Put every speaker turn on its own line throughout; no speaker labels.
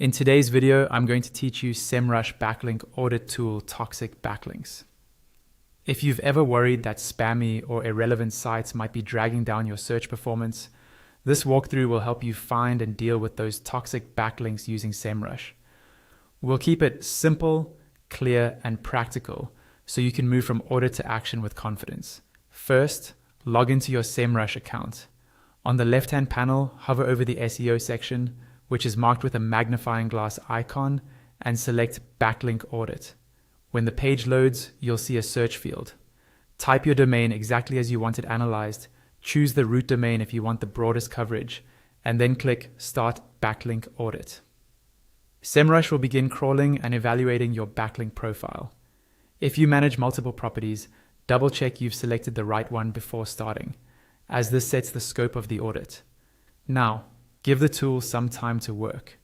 In today's video, I'm going to teach you Semrush Backlink Audit tool toxic backlinks. If you've ever worried that spammy or irrelevant sites might be dragging down your search performance, this walkthrough will help you find and deal with those toxic backlinks using Semrush. We'll keep it simple, clear, and practical so you can move from audit to action with confidence. First, log into your Semrush account. On the left-hand panel, hover over the SEO section, which is marked with a magnifying glass icon, and select Backlink Audit. When the page loads, you'll see a search field. Type your domain exactly as you want it analyzed, choose the root domain if you want the broadest coverage, and then click Start Backlink Audit. Semrush will begin crawling and evaluating your backlink profile. If you manage multiple properties, double-check you've selected the right one before starting, as this sets the scope of the audit. Now, give the tool some time to work.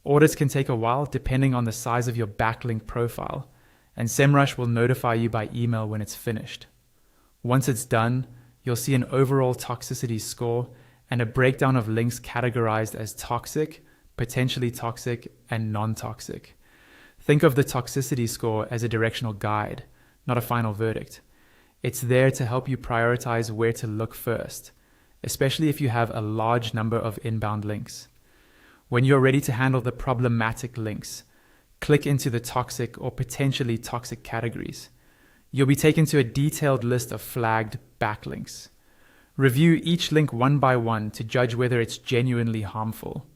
Audits can take a while depending on the size of your backlink profile, and Semrush will notify you by email when it's finished. Once it's done, you'll see an overall toxicity score and a breakdown of links categorized as toxic, potentially toxic, and non-toxic. Think of the toxicity score as a directional guide, not a final verdict. It's there to help you prioritize where to look first, especially if you have a large number of inbound links. When you're ready to handle the problematic links, click into the toxic or potentially toxic categories. You'll be taken to a detailed list of flagged backlinks. Review each link one by one to judge whether it's genuinely harmful.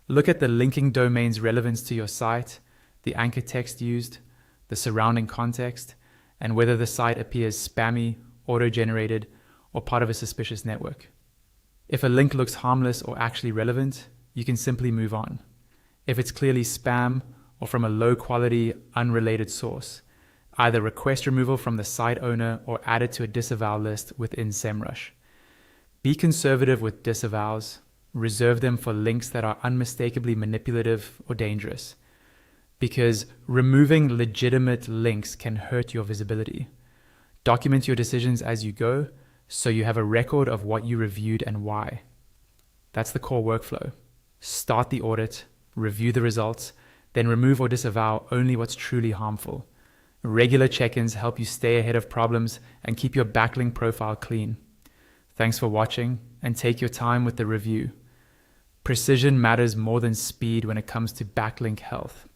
Look at the linking domain's relevance to your site, the anchor text used, the surrounding context, and whether the site appears spammy, auto-generated, or part of a suspicious network. If a link looks harmless or actually relevant, you can simply move on. If it's clearly spam or from a low-quality, unrelated source, either request removal from the site owner or add it to a disavow list within Semrush. Be conservative with disavows. Reserve them for links that are unmistakably manipulative or dangerous, because removing legitimate links can hurt your visibility. Document your decisions as you go, so you have a record of what you reviewed and why. That's the core workflow. Start the audit, review the results, then remove or disavow only what's truly harmful. Regular check-ins help you stay ahead of problems and keep your backlink profile clean. Thanks for watching, and take your time with the review. Precision matters more than speed when it comes to backlink health.